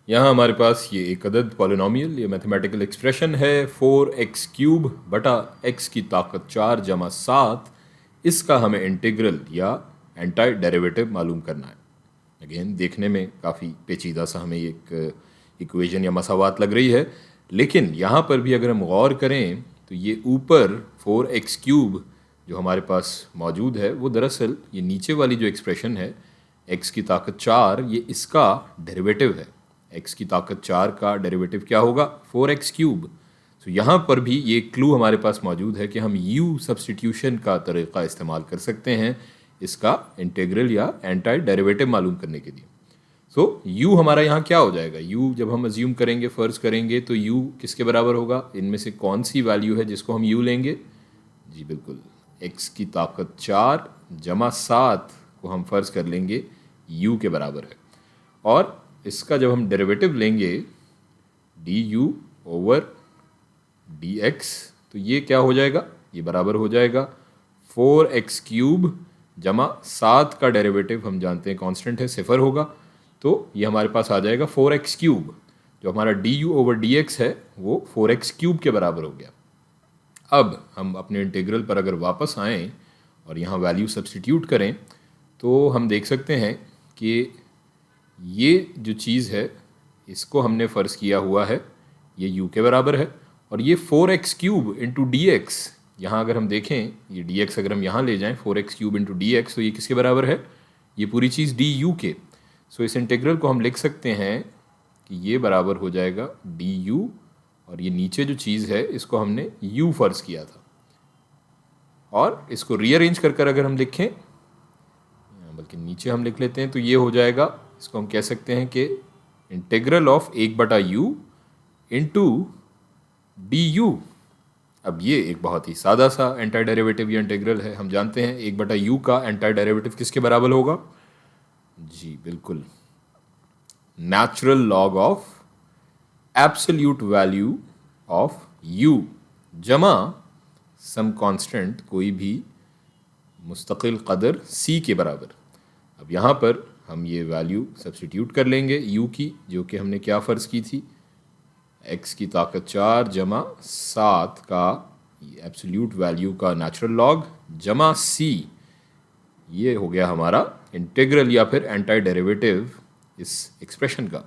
यहाँ हमारे पास ये एक अदद पॉलिनोमियल, ये मैथमेटिकल एक्सप्रेशन है 4x³ बटा x की ताकत 4 जमा 7। इसका हमें इंटीग्रल या एंटाई डेरिवेटिव मालूम करना है। अगेन देखने में काफ़ी पेचीदा सा हमें एक इक्वेशन या मसावात लग रही है, लेकिन यहाँ पर भी अगर हम गौर करें तो ये ऊपर 4x³ जो हमारे पास मौजूद है वो दरअसल ये नीचे वाली जो एक्सप्रेशन है x की ताकत 4, ये इसका डेरिवेटिव है। x की ताकत 4 का डेरिवेटिव क्या होगा? 4x³। तो यहाँ पर भी ये क्लू हमारे पास मौजूद है कि हम u सब्सटीट्यूशन का तरीक़ा इस्तेमाल कर सकते हैं इसका इंटीग्रल या एंटाई डेरिवेटिव मालूम करने के लिए। सो u हमारा यहाँ क्या हो जाएगा? u जब हम अज्यूम करेंगे, फ़र्ज़ करेंगे, तो u किसके बराबर होगा? इनमें से कौन सी वैल्यू है जिसको हम u लेंगे? जी बिल्कुल, x की ताकत 4 जमा 7 को हम फ़र्ज़ कर लेंगे u के बराबर है, और इसका जब हम डेरिवेटिव लेंगे du ओवर dx, तो ये क्या हो जाएगा? ये बराबर हो जाएगा 4x³ जमा 7 का डेरिवेटिव हम जानते हैं कांस्टेंट है, सिफर होगा, तो ये हमारे पास आ जाएगा 4x³। जो हमारा du ओवर dx है वो 4x³ के बराबर हो गया। अब हम अपने इंटीग्रल पर अगर वापस आएँ और यहाँ वैल्यू सब्सटीट्यूट करें तो हम देख सकते हैं कि ये जो चीज़ है इसको हमने फ़र्ज़ किया हुआ है ये u के बराबर है, और ये 4x³ इंटू डी एक्स, यहाँ अगर हम देखें ये dx अगर हम यहाँ ले जाएं 4x³ इंटू dx, तो ये किसके बराबर है? ये पूरी चीज़ du के। सो इस इंटीग्रल को हम लिख सकते हैं कि ये बराबर हो जाएगा du, और ये नीचे जो चीज़ है इसको हमने u फ़र्ज़ किया था, और इसको रीअरेंज कर कर अगर हम लिखें, बल्कि नीचे हम लिख लेते हैं, तो ये हो जाएगा, इसको हम कह सकते हैं कि integral of 1/u into du। अब ये एक बहुत ही सादा सा एंटाई डेरिवेटिव या इंटीग्रल है। हम जानते हैं 1/u का एंटाई डेरिवेटिव किसके बराबर होगा? जी बिल्कुल, natural log of absolute value of u जमा सम कांस्टेंट, कोई भी मुस्तकिल कदर c के बराबर। अब यहाँ पर हम ये वैल्यू सब्सटीट्यूट कर लेंगे u की, जो कि हमने क्या फ़र्ज़ की थी? x की ताकत 4 जमा 7 का एब्सोल्यूट वैल्यू का नेचुरल लॉग जमा c। ये हो गया हमारा इंटीग्रल या फिर एंटाई डेरिवेटिव इस एक्सप्रेशन का।